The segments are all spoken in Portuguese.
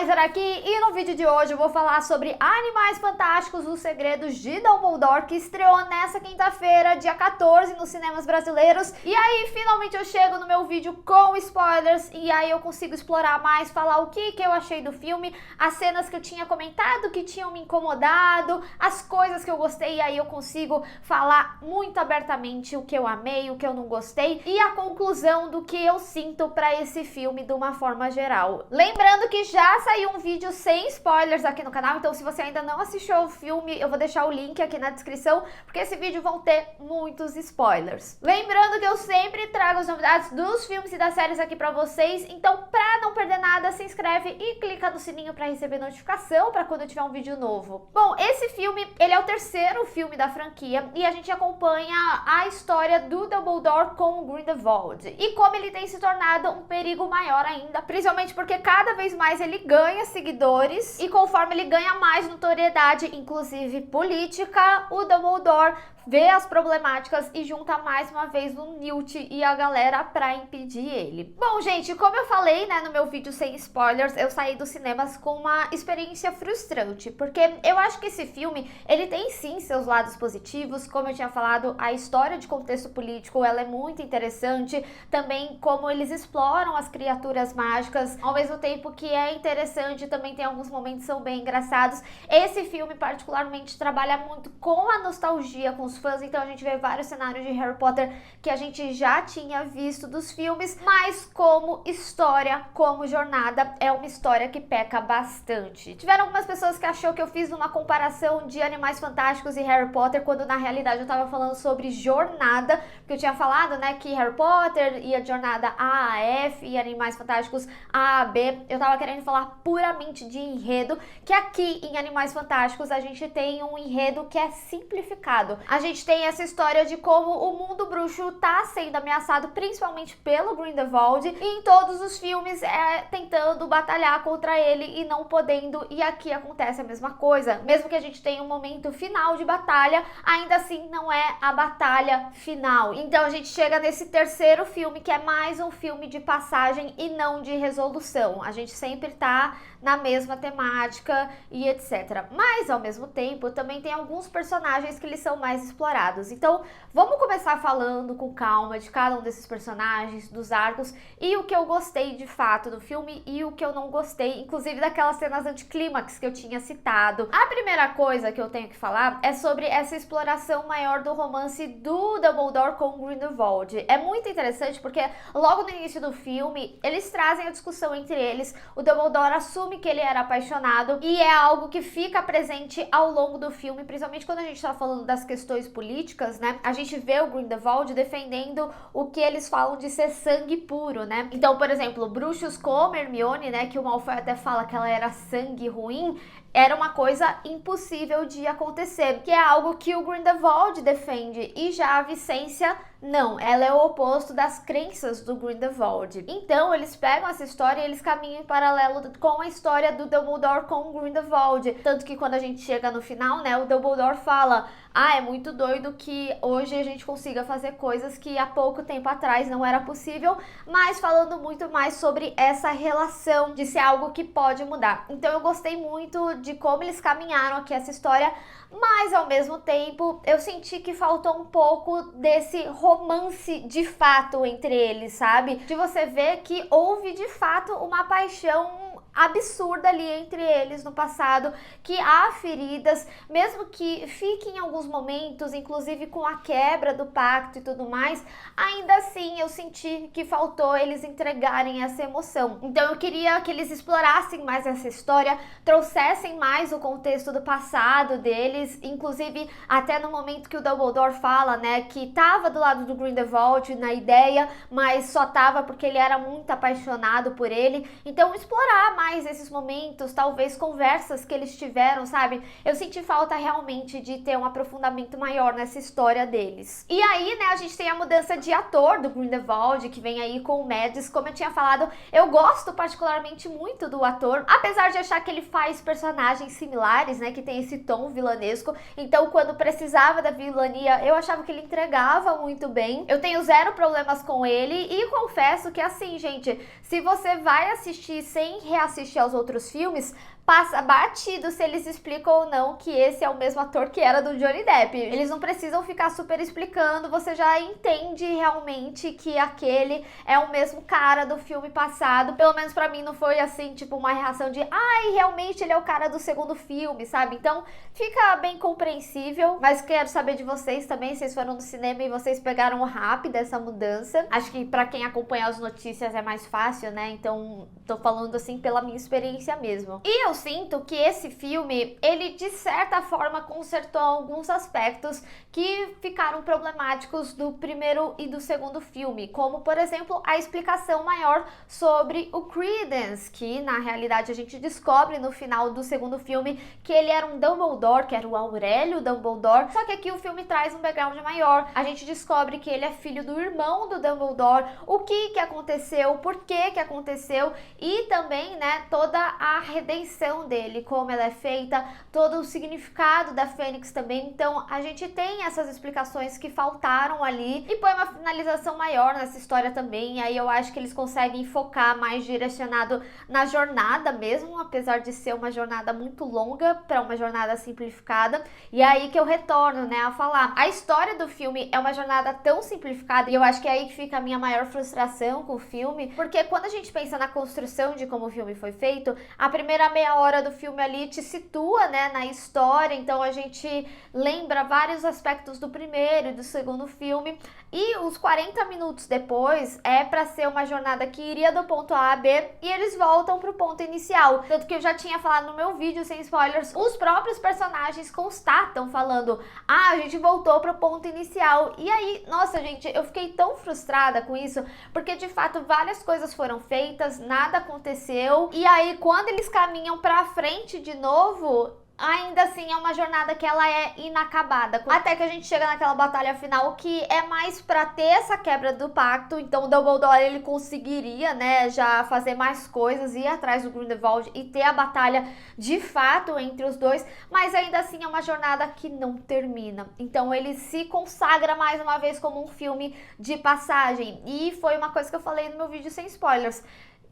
Laser aqui e no vídeo de hoje eu vou falar sobre Animais Fantásticos, Os Segredos de Dumbledore, que estreou nessa quinta-feira, dia 14, nos cinemas brasileiros. E aí, finalmente eu chego no meu vídeo com spoilers e aí eu consigo explorar mais, falar o que eu achei do filme, as cenas que eu tinha comentado que tinham me incomodado, as coisas que eu gostei, e aí eu consigo falar muito abertamente o que eu amei, o que eu não gostei e a conclusão do que eu sinto pra esse filme de uma forma geral. Lembrando que já saiu um vídeo sem spoilers aqui no canal, então se você ainda não assistiu o filme, eu vou deixar o link aqui na descrição, porque esse vídeo vão ter muitos spoilers. Lembrando que eu sempre trago as novidades dos filmes e das séries aqui pra vocês, então pra não perder nada, se inscreve e clica no sininho pra receber notificação pra quando eu tiver um vídeo novo. Bom, esse filme, ele é o terceiro filme da franquia e a gente acompanha a história do Dumbledore com o Grindelwald e como ele tem se tornado um perigo maior ainda, principalmente porque cada vez mais ele ganha seguidores e conforme ele ganha mais notoriedade, inclusive política, o Dumbledore vê as problemáticas e junta mais uma vez o Newt e a galera pra impedir ele. Bom, gente, como eu falei, né, no meu vídeo sem spoilers, eu saí dos cinemas com uma experiência frustrante, porque eu acho que esse filme, ele tem sim seus lados positivos, como eu tinha falado, a história de contexto político, ela é muito interessante, também como eles exploram as criaturas mágicas, ao mesmo tempo que é interessante, também tem alguns momentos que são bem engraçados. Esse filme particularmente trabalha muito com a nostalgia, com os fãs, então a gente vê vários cenários de Harry Potter que a gente já tinha visto dos filmes, mas como história, como jornada, é uma história que peca bastante. Tiveram algumas pessoas que achou que eu fiz uma comparação de Animais Fantásticos e Harry Potter, quando na realidade eu tava falando sobre jornada, porque eu tinha falado, né, que Harry Potter ia de jornada A a F e Animais Fantásticos A a B. Eu tava querendo falar puramente de enredo, que aqui em Animais Fantásticos a gente tem um enredo que é simplificado. A gente tem essa história de como o mundo bruxo tá sendo ameaçado principalmente pelo Grindelwald e em todos os filmes tentando batalhar contra ele e não podendo, e aqui acontece a mesma coisa. Mesmo que a gente tenha um momento final de batalha, ainda assim não é a batalha final. Então a gente chega nesse terceiro filme que é mais um filme de passagem e não de resolução. A gente sempre tá na mesma temática e etc. Mas ao mesmo tempo também tem alguns personagens que eles são mais explorados. Então vamos começar falando com calma de cada um desses personagens, dos arcos e o que eu gostei de fato do filme e o que eu não gostei, inclusive daquelas cenas anticlímax que eu tinha citado. A primeira coisa que eu tenho que falar é sobre essa exploração maior do romance do Dumbledore com o Grindelwald. É muito interessante porque logo no início do filme eles trazem a discussão entre eles, o Dumbledore assume que ele era apaixonado e é algo que fica presente ao longo do filme, principalmente quando a gente tá falando das questões políticas, né? A gente vê o Grindelwald defendendo o que eles falam de ser sangue puro, né? Então, por exemplo, bruxos como Hermione, né, que o Malfoy até fala que ela era sangue ruim, era uma coisa impossível de acontecer, que é algo que o Grindelwald defende, e já a Vicência não, ela é o oposto das crenças do Grindelwald. Então eles pegam essa história e eles caminham em paralelo com a história do Dumbledore com o Grindelwald, tanto que quando a gente chega no final, né, o Dumbledore fala: ah, é muito doido que hoje a gente consiga fazer coisas que há pouco tempo atrás não era possível, mas falando muito mais sobre essa relação de ser algo que pode mudar. Então eu gostei muito de como eles caminharam aqui essa história, mas ao mesmo tempo eu senti que faltou um pouco desse romance de fato entre eles, sabe? De você ver que houve de fato uma paixão absurda ali entre eles no passado, que há feridas, mesmo que fiquem em alguns momentos, inclusive com a quebra do pacto e tudo mais, ainda assim eu senti que faltou eles entregarem essa emoção. Então eu queria que eles explorassem mais essa história, trouxessem mais o contexto do passado deles, inclusive até no momento que o Dumbledore fala, né, que tava do lado do Grindelwald na ideia, mas só tava porque ele era muito apaixonado por ele. Então explorar mais esses momentos, talvez conversas que eles tiveram, sabe? Eu senti falta realmente de ter um aprofundamento maior nessa história deles. E aí, né, a gente tem a mudança de ator do Grindelwald, que vem aí com o Mads. Como eu tinha falado, eu gosto particularmente muito do ator, apesar de achar que ele faz personagens similares, né, que tem esse tom vilanesco. Então, quando precisava da vilania, eu achava que ele entregava muito bem. Eu tenho zero problemas com ele e confesso que assim, gente, se você vai assistir sem reação assiste aos outros filmes, passa batido se eles explicam ou não que esse é o mesmo ator que era do Johnny Depp. Eles não precisam ficar super explicando, você já entende realmente que aquele é o mesmo cara do filme passado. Pelo menos pra mim não foi assim, tipo, uma reação de ai, realmente ele é o cara do segundo filme, sabe? Então fica bem compreensível, mas quero saber de vocês também, vocês foram no cinema e vocês pegaram rápido essa mudança. Acho que pra quem acompanha as notícias é mais fácil, né? Então tô falando assim pela minha experiência mesmo. E eu sinto que esse filme, ele de certa forma consertou alguns aspectos que ficaram problemáticos do primeiro e do segundo filme, como por exemplo a explicação maior sobre o Credence, que na realidade a gente descobre no final do segundo filme que ele era um Dumbledore, que era o Aurélio Dumbledore, só que aqui o filme traz um background maior. A gente descobre que ele é filho do irmão do Dumbledore, o que aconteceu, por que aconteceu e também, né, toda a redenção dele, como ela é feita, todo o significado da Fênix também. Então a gente tem essas explicações que faltaram ali e põe uma finalização maior nessa história também. E aí eu acho que eles conseguem focar mais direcionado na jornada mesmo, apesar de ser uma jornada muito longa para uma jornada simplificada. E aí que eu retorno, né, a falar, a história do filme é uma jornada tão simplificada e eu acho que é aí que fica a minha maior frustração com o filme, porque quando a gente pensa na construção de como o filme foi feito, a primeira meia hora do filme ali te situa, né, na história, então a gente lembra vários aspectos do primeiro e do segundo filme, e os 40 minutos depois é pra ser uma jornada que iria do ponto A a B e eles voltam pro ponto inicial. Tanto que eu já tinha falado no meu vídeo, sem spoilers, os próprios personagens constatam falando, ah, a gente voltou pro ponto inicial. E aí, nossa gente, eu fiquei tão frustrada com isso, porque de fato várias coisas foram feitas, nada aconteceu, e aí quando eles caminham pra frente de novo, ainda assim é uma jornada que ela é inacabada. Até que a gente chega naquela batalha final que é mais pra ter essa quebra do pacto. Então o Dumbledore, ele conseguiria, né, já fazer mais coisas, ir atrás do Grindelwald e ter a batalha de fato entre os dois. Mas ainda assim é uma jornada que não termina. Então ele se consagra mais uma vez como um filme de passagem. E foi uma coisa que eu falei no meu vídeo sem spoilers.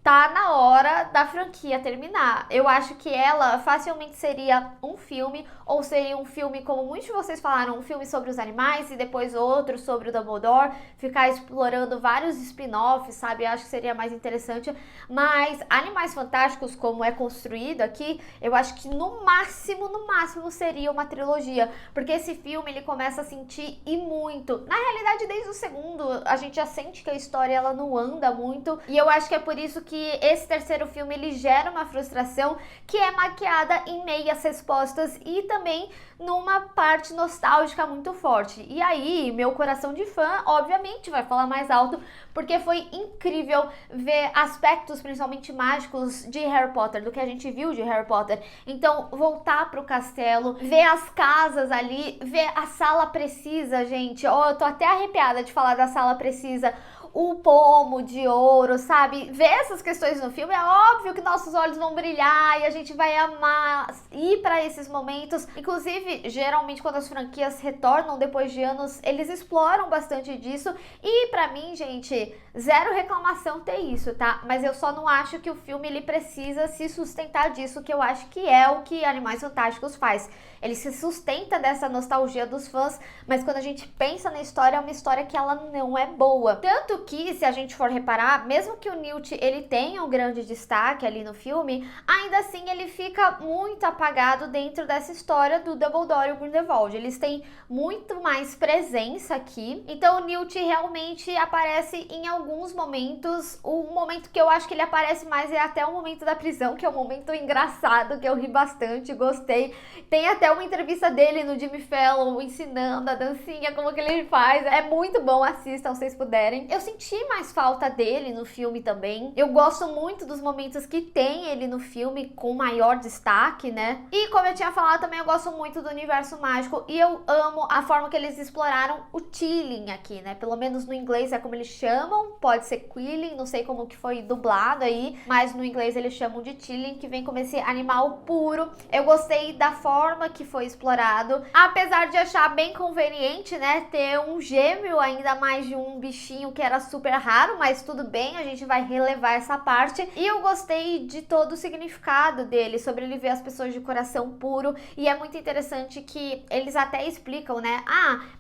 Tá na hora da franquia terminar. Eu acho que ela facilmente seria um filme, ou seria um filme, como muitos de vocês falaram, um filme sobre os animais e depois outro sobre o Dumbledore, ficar explorando vários spin-offs, sabe? Eu acho que seria mais interessante. Mas Animais Fantásticos, como é construído aqui, eu acho que no máximo seria uma trilogia, porque esse filme ele começa a sentir e muito. Na realidade, desde o segundo, a gente já sente que a história ela não anda muito, e eu acho que é por isso que esse terceiro filme ele gera uma frustração que é maquiada em meias respostas e também numa parte nostálgica muito forte. E aí, meu coração de fã, obviamente, vai falar mais alto, porque foi incrível ver aspectos, principalmente mágicos, de Harry Potter, do que a gente viu de Harry Potter. Então, voltar pro castelo, ver as casas ali, ver a sala precisa, gente. Ó, eu tô até arrepiada de falar da sala precisa. O pomo de ouro, sabe? Ver essas questões no filme, é óbvio que nossos olhos vão brilhar e a gente vai amar ir pra esses momentos. Inclusive, geralmente quando as franquias retornam depois de anos, eles exploram bastante disso. E pra mim, gente, zero reclamação ter isso, tá? Mas eu só não acho que o filme ele precisa se sustentar disso, que eu acho que é o que Animais Fantásticos faz. Ele se sustenta dessa nostalgia dos fãs, mas quando a gente pensa na história, é uma história que ela não é boa. Tanto que, se a gente for reparar, mesmo que o Newt ele tenha um grande destaque ali no filme, ainda assim ele fica muito apagado dentro dessa história do Dumbledore e o Grindelwald. Eles têm muito mais presença aqui, então o Newt realmente aparece em alguns momentos. O momento que eu acho que ele aparece mais é até o momento da prisão, que é um momento engraçado, que eu ri bastante, gostei. Tem até uma entrevista dele no Jimmy Fallon ensinando a dancinha, como que ele faz. É muito bom, assistam se vocês puderem. Eu senti mais falta dele no filme também. Eu gosto muito dos momentos que tem ele no filme com maior destaque, né? E como eu tinha falado também, eu gosto muito do universo mágico e eu amo a forma que eles exploraram o Teeling aqui, né? Pelo menos no inglês é como eles chamam, pode ser Quilling, não sei como que foi dublado aí, mas no inglês eles chamam de Teeling, que vem como esse animal puro. Eu gostei da forma que foi explorado, apesar de achar bem conveniente, né, ter um gêmeo, ainda mais de um bichinho que era era super raro, mas tudo bem, a gente vai relevar essa parte. E eu gostei de todo o significado dele, sobre ele ver as pessoas de coração puro. E é muito interessante que eles até explicam, né?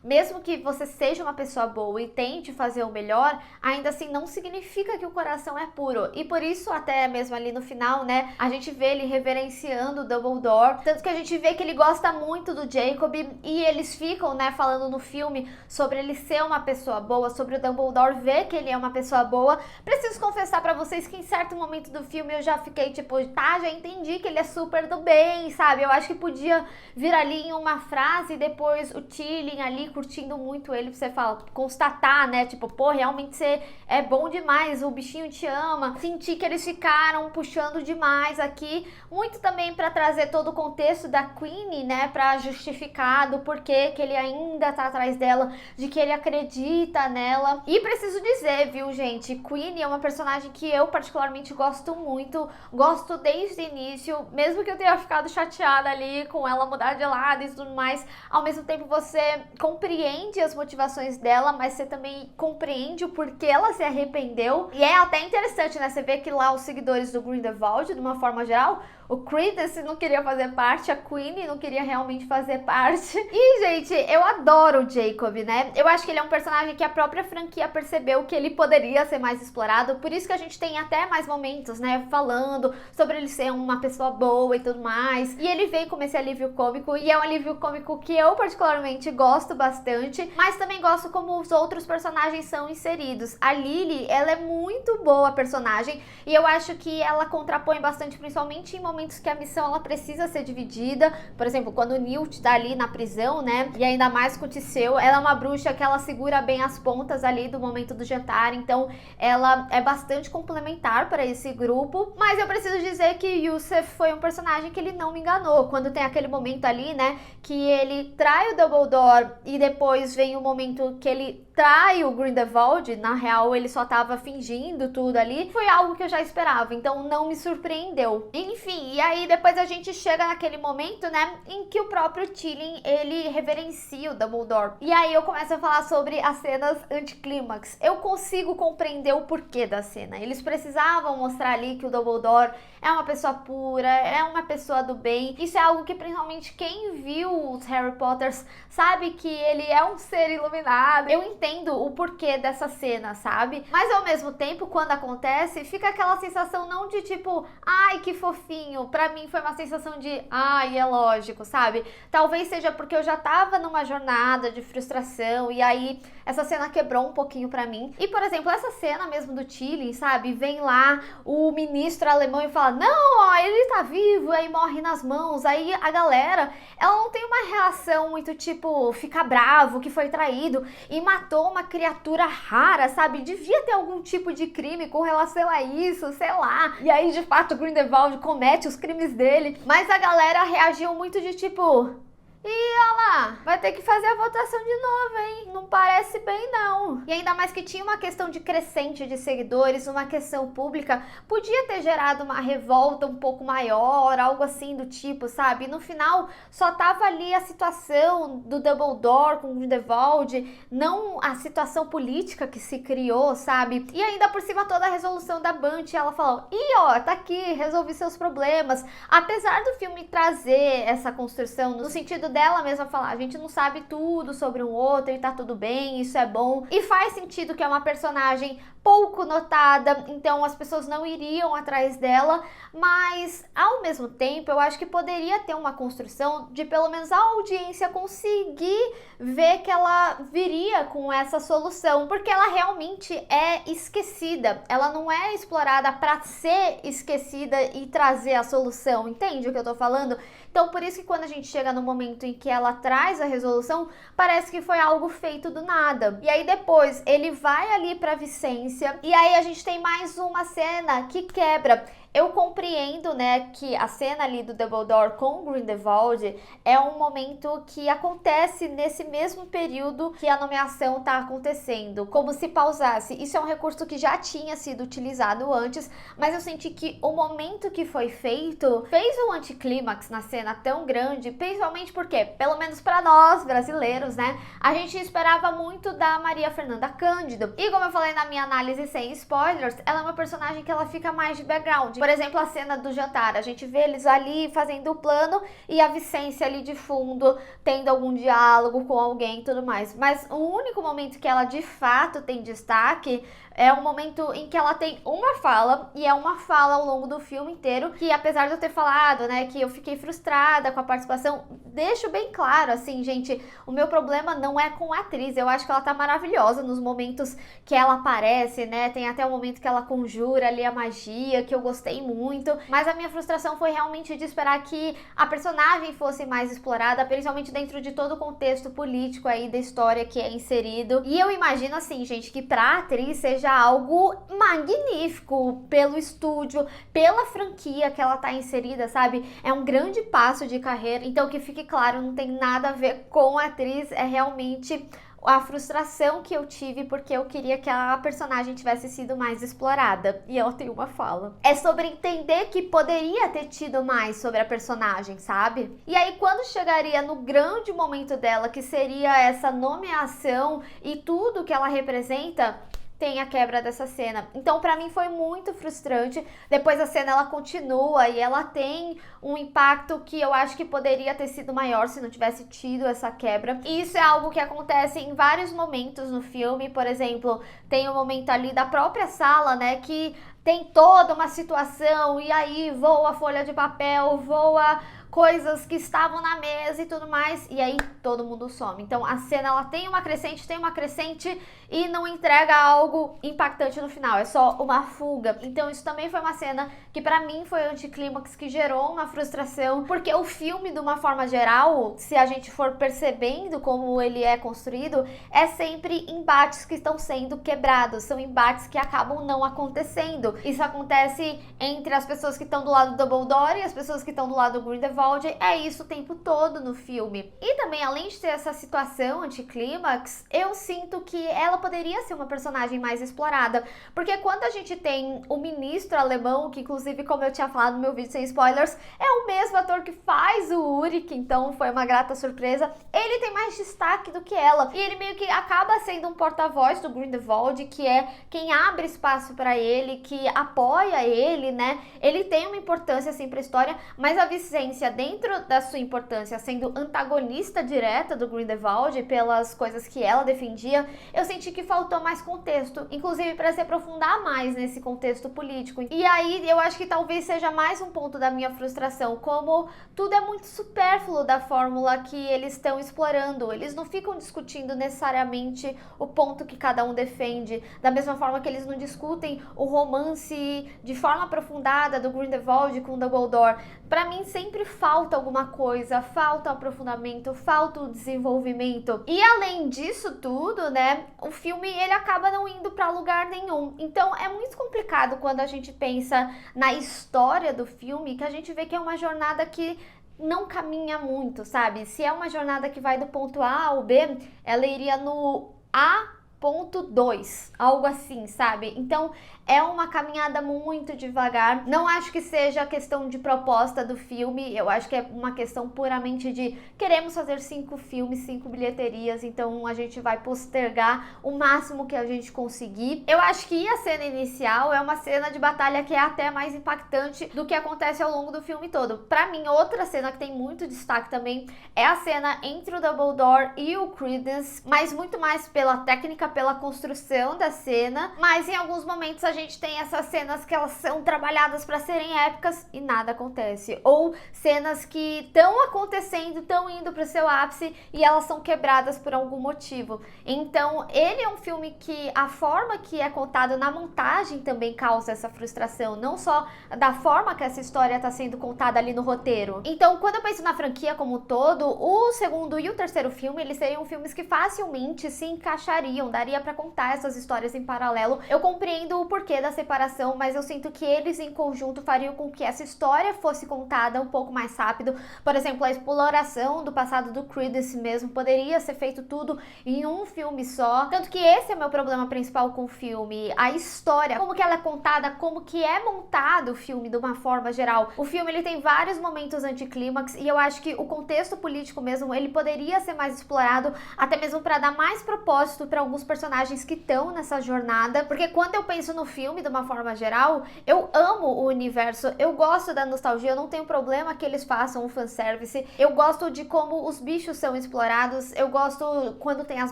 Mesmo que você seja uma pessoa boa e tente fazer o melhor, ainda assim não significa que o coração é puro. E por isso, até mesmo ali no final, né, a gente vê ele reverenciando o Dumbledore. Tanto que a gente vê que ele gosta muito do Jacob e eles ficam, né, falando no filme sobre ele ser uma pessoa boa, sobre o Dumbledore ver que ele é uma pessoa boa. Preciso confessar pra vocês que em certo momento do filme eu já fiquei tipo, tá, já entendi que ele é super do bem, sabe? Eu acho que podia vir ali em uma frase e depois o Tilly ali curtindo muito ele, você fala, constatar, né? Tipo, pô, realmente você é bom demais, o bichinho te ama. Senti que eles ficaram puxando demais aqui, muito também pra trazer todo o contexto da Queenie, né? Pra justificar do porquê que ele ainda tá atrás dela, de que ele acredita nela. E preciso dizer, viu, gente, Queenie é uma personagem que eu particularmente gosto muito, gosto desde o início, mesmo que eu tenha ficado chateada ali com ela mudar de lado e tudo mais, ao mesmo tempo você compreende as motivações dela, mas você também compreende o porquê ela se arrependeu. E é até interessante, né, você vê que lá os seguidores do Grindelwald, de uma forma geral, o Credence não queria fazer parte, a Queenie não queria realmente fazer parte. E, gente, eu adoro o Jacob, né? Eu acho que ele é um personagem que a própria franquia percebeu que ele poderia ser mais explorado. Por isso que a gente tem até mais momentos, né? Falando sobre ele ser uma pessoa boa e tudo mais. E ele vem como esse alívio cômico. E é um alívio cômico que eu particularmente gosto bastante. Mas também gosto como os outros personagens são inseridos. A Lily, ela é muito boa personagem. E eu acho que ela contrapõe bastante, principalmente em momentos que a missão ela precisa ser dividida. Por exemplo, quando o Newt tá ali na prisão, né? E ainda mais com o Tiseu, ela é uma bruxa que ela segura bem as pontas ali do momento do jantar. Então, ela é bastante complementar para esse grupo. Mas eu preciso dizer que Yusuf foi um personagem que ele não me enganou. Quando tem aquele momento ali, né? Que ele trai o Dumbledore e depois vem o momento que ele trai o Grindelwald. Na real, ele só tava fingindo tudo ali. Foi algo que eu já esperava, então não me surpreendeu. Enfim, e aí depois a gente chega naquele momento, né, em que o próprio Tilly, ele reverencia o Dumbledore. E aí eu começo a falar sobre as cenas anticlímax. Eu consigo compreender o porquê da cena. Eles precisavam mostrar ali que o Dumbledore é uma pessoa pura, é uma pessoa do bem. Isso é algo que principalmente quem viu os Harry Potters sabe que ele é um ser iluminado. Eu entendo o porquê dessa cena, sabe? Mas ao mesmo tempo, quando acontece, fica aquela sensação não de tipo, ai, que fofinho. Pra mim foi uma sensação de, ai, é lógico, sabe? Talvez seja porque eu já tava numa jornada de frustração e aí essa cena quebrou um pouquinho pra mim. E, por exemplo, essa cena mesmo do Tilly, sabe? Vem lá o ministro alemão e fala, não, ó, ele tá vivo, aí morre nas mãos. Aí a galera, ela não tem uma reação muito tipo, ficar bravo, que foi traído e matou uma criatura rara, sabe? Devia ter algum tipo de crime com relação a isso, sei lá. E aí, de fato, o Grindelwald comete os crimes dele. Mas a galera reagiu muito de tipo... E olha lá, vai ter que fazer a votação de novo, hein? Não parece bem, não. E ainda mais que tinha uma questão de crescente de seguidores, uma questão pública, podia ter gerado uma revolta um pouco maior, algo assim do tipo, sabe? E no final, só tava ali a situação do Dumbledore com o Grindelwald, não a situação política que se criou, sabe? E ainda por cima toda a resolução da Bunty, ela falou, ih, ó, tá aqui, resolvi seus problemas. Apesar do filme trazer essa construção no sentido dela mesma falar, a gente não sabe tudo sobre um outro e tá tudo bem, isso é bom. E faz sentido que é uma personagem pouco notada, então as pessoas não iriam atrás dela, mas ao mesmo tempo eu acho que poderia ter uma construção de pelo menos a audiência conseguir ver que ela viria com essa solução, porque ela realmente é esquecida, ela não é explorada para ser esquecida e trazer a solução, entende o que eu tô falando? Então por isso que quando a gente chega no momento em que ela traz a resolução, parece que foi algo feito do nada. E aí depois ele vai ali pra Vicência e aí a gente tem mais uma cena que quebra. eu compreendo, né, que a cena ali do Dumbledore com o Grindelwald é um momento que acontece nesse mesmo período que a nomeação tá acontecendo, como se pausasse. Isso é um recurso que já tinha sido utilizado antes, mas eu senti que o momento que foi feito fez um anticlímax na cena tão grande, principalmente porque, pelo menos para nós brasileiros, né, a gente esperava muito da Maria Fernanda Cândido. E como eu falei na minha análise sem spoilers, ela é uma personagem que ela fica mais de background. Por exemplo, a cena do jantar, a gente vê eles ali fazendo o plano e a Vicência ali de fundo, tendo algum diálogo com alguém e tudo mais. Mas o único momento que ela de fato tem destaque é um momento em que ela tem uma fala, e é uma fala ao longo do filme inteiro, que apesar de eu ter falado, né, que eu fiquei frustrada com a participação, deixo bem claro, assim, gente, o meu problema não é com a atriz, eu acho que ela tá maravilhosa nos momentos que ela aparece, né, tem até o momento que ela conjura ali a magia, que eu gostei muito, mas a minha frustração foi realmente de esperar que a personagem fosse mais explorada, principalmente dentro de todo o contexto político aí da história que é inserido, e eu imagino, assim, gente, que pra atriz seja algo magnífico pelo estúdio, pela franquia que ela tá inserida, sabe? É um grande passo de carreira, então que fique claro, não tem nada a ver com a atriz, é realmente a frustração que eu tive porque eu queria que a personagem tivesse sido mais explorada. E ela tem uma fala. É sobre entender que poderia ter tido mais sobre a personagem, sabe? E aí quando chegaria no grande momento dela, que seria essa nomeação e tudo que ela representa, tem a quebra dessa cena. Então, pra mim foi muito frustrante. Depois a cena ela continua e ela tem um impacto que eu acho que poderia ter sido maior se não tivesse tido essa quebra. E isso é algo que acontece em vários momentos no filme. Por exemplo, tem o momento ali da própria sala, né, que tem toda uma situação e aí voa folha de papel, voa coisas que estavam na mesa e tudo mais, e aí todo mundo some. Então a cena ela tem uma crescente e não entrega algo impactante no final, é só uma fuga. Então isso também foi uma cena que pra mim foi anticlímax, que gerou uma frustração, porque o filme, de uma forma geral, se a gente for percebendo como ele é construído, é sempre embates que estão sendo quebrados, são embates que acabam não acontecendo. Isso acontece entre as pessoas que estão do lado do Dumbledore e as pessoas que estão do lado do Grindelwald, é isso o tempo todo no filme. E também, além de ter essa situação anticlímax, eu sinto que ela poderia ser uma personagem mais explorada, porque quando a gente tem o ministro alemão, que inclusive, como eu tinha falado no meu vídeo sem spoilers, é o mesmo ator que faz o Ulrich, então foi uma grata surpresa, ele tem mais destaque do que ela, e ele meio que acaba sendo um porta-voz do Grindelwald, que é quem abre espaço pra ele, que apoia ele, né, ele tem uma importância assim pra história, mas a Vicência, dentro da sua importância, sendo antagonista direta do Grindelwald pelas coisas que ela defendia, eu senti que faltou mais contexto, inclusive para se aprofundar mais nesse contexto político. E aí eu acho que talvez seja mais um ponto da minha frustração, como tudo é muito supérfluo da fórmula que eles estão explorando. Eles não ficam discutindo necessariamente o ponto que cada um defende, da mesma forma que eles não discutem o romance de forma aprofundada do Grindelwald com Dumbledore. Para mim sempre falta alguma coisa, falta o aprofundamento, falta o desenvolvimento. E além disso tudo, né, o filme ele acaba não indo para lugar nenhum. Então é muito complicado quando a gente pensa na história do filme, que a gente vê que é uma jornada que não caminha muito, sabe? Se é uma jornada que vai do ponto A ao B, ela iria no A.2, algo assim, sabe? Então é uma caminhada muito devagar. Não acho que seja questão de proposta do filme, eu acho que é uma questão puramente de queremos fazer 5 filmes, 5 bilheterias, então a gente vai postergar o máximo que a gente conseguir. Eu acho que a cena inicial é uma cena de batalha que é até mais impactante do que acontece ao longo do filme todo. Pra mim, outra cena que tem muito destaque também é a cena entre o Dumbledore e o Credence, mas muito mais pela técnica, pela construção da cena, mas em alguns momentos a gente tem essas cenas que elas são trabalhadas para serem épicas e nada acontece, ou cenas que estão acontecendo, estão indo para o seu ápice e elas são quebradas por algum motivo. Então ele é um filme que a forma que é contado na montagem também causa essa frustração, não só da forma que essa história está sendo contada ali no roteiro. Então quando eu penso na franquia como um todo, o segundo e o terceiro filme, eles seriam filmes que facilmente se encaixariam, daria para contar essas histórias em paralelo. Eu compreendo o porquê porquê da separação, mas eu sinto que eles em conjunto fariam com que essa história fosse contada um pouco mais rápido. Por exemplo, a exploração do passado do Creedence mesmo poderia ser feito tudo em um filme só. Tanto que esse é o meu problema principal com o filme, a história, como que ela é contada, como que é montado o filme de uma forma geral. O filme ele tem vários momentos anticlímax e eu acho que o contexto político mesmo, ele poderia ser mais explorado, até mesmo para dar mais propósito para alguns personagens que estão nessa jornada, porque quando eu penso no filme de uma forma geral, eu amo o universo, eu gosto da nostalgia, eu não tenho problema que eles façam o fanservice, eu gosto de como os bichos são explorados, eu gosto quando tem as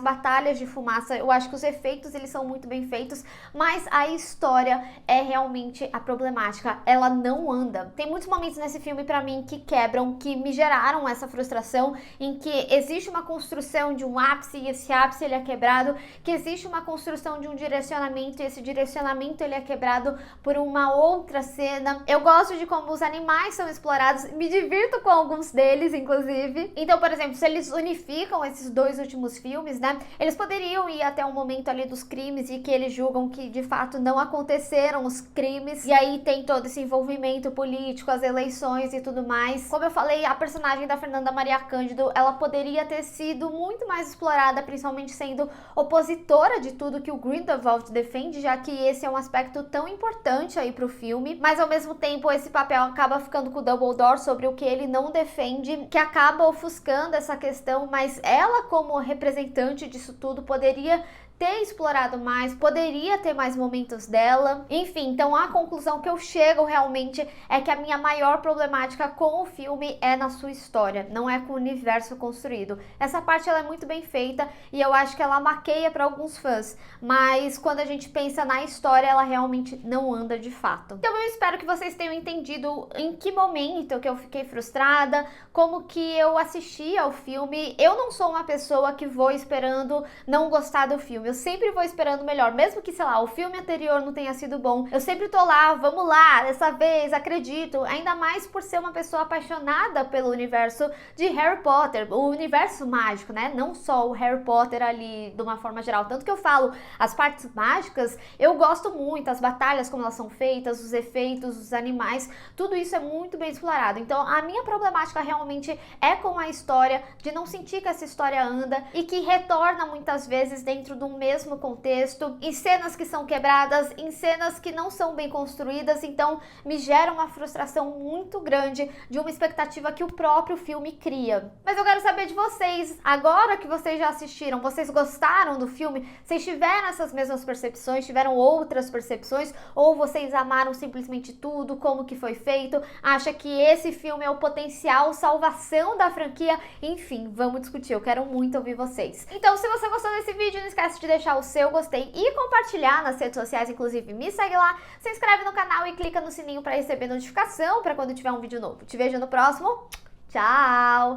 batalhas de fumaça, eu acho que os efeitos eles são muito bem feitos, mas a história é realmente a problemática, ela não anda. Tem muitos momentos nesse filme pra mim que quebram, que me geraram essa frustração, em que existe uma construção de um ápice e esse ápice ele é quebrado, que existe uma construção de um direcionamento e esse direcionamento ele é quebrado por uma outra cena. Eu gosto de como os animais são explorados, me divirto com alguns deles, inclusive. Então, por exemplo, se eles unificam esses dois últimos filmes, né, eles poderiam ir até o momento ali dos crimes e que eles julgam que de fato não aconteceram os crimes, e aí tem todo esse envolvimento político, as eleições e tudo mais. Como eu falei, a personagem da Fernanda Maria Cândido, ela poderia ter sido muito mais explorada, principalmente sendo opositora de tudo que o Grindelwald defende, já que esse é um aspecto tão importante aí pro filme, mas ao mesmo tempo esse papel acaba ficando com o Dumbledore sobre o que ele não defende, que acaba ofuscando essa questão, mas ela como representante disso tudo poderia ter explorado mais, poderia ter mais momentos dela. Enfim, então a conclusão que eu chego realmente é que a minha maior problemática com o filme é na sua história, não é com o universo construído. Essa parte ela é muito bem feita e eu acho que ela maqueia para alguns fãs, mas quando a gente pensa na história, ela realmente não anda de fato. Então eu espero que vocês tenham entendido em que momento que eu fiquei frustrada, como que eu assisti ao filme. Eu não sou uma pessoa que vou esperando não gostar do filme. Eu sempre vou esperando o melhor, mesmo que, sei lá, o filme anterior não tenha sido bom. Eu sempre tô lá, vamos lá, dessa vez, acredito. Ainda mais por ser uma pessoa apaixonada pelo universo de Harry Potter, o universo mágico, né? Não só o Harry Potter ali, de uma forma geral. Tanto que eu falo, as partes mágicas, eu gosto muito, as batalhas, como elas são feitas, os efeitos, os animais, tudo isso é muito bem explorado. Então, a minha problemática realmente é com a história, de não sentir que essa história anda e que retorna muitas vezes dentro de um mesmo contexto, em cenas que são quebradas, em cenas que não são bem construídas, então me gera uma frustração muito grande de uma expectativa que o próprio filme cria. Mas eu quero saber de vocês, agora que vocês já assistiram, vocês gostaram do filme? Vocês tiveram essas mesmas percepções, tiveram outras percepções, ou vocês amaram simplesmente tudo, como que foi feito, acha que esse filme é o potencial salvação da franquia? Enfim, vamos discutir, eu quero muito ouvir vocês. Então, se você gostou desse vídeo, não esquece de deixar o seu gostei e compartilhar nas redes sociais, inclusive me segue lá, se inscreve no canal e clica no sininho para receber notificação para quando tiver um vídeo novo. Te vejo no próximo, tchau!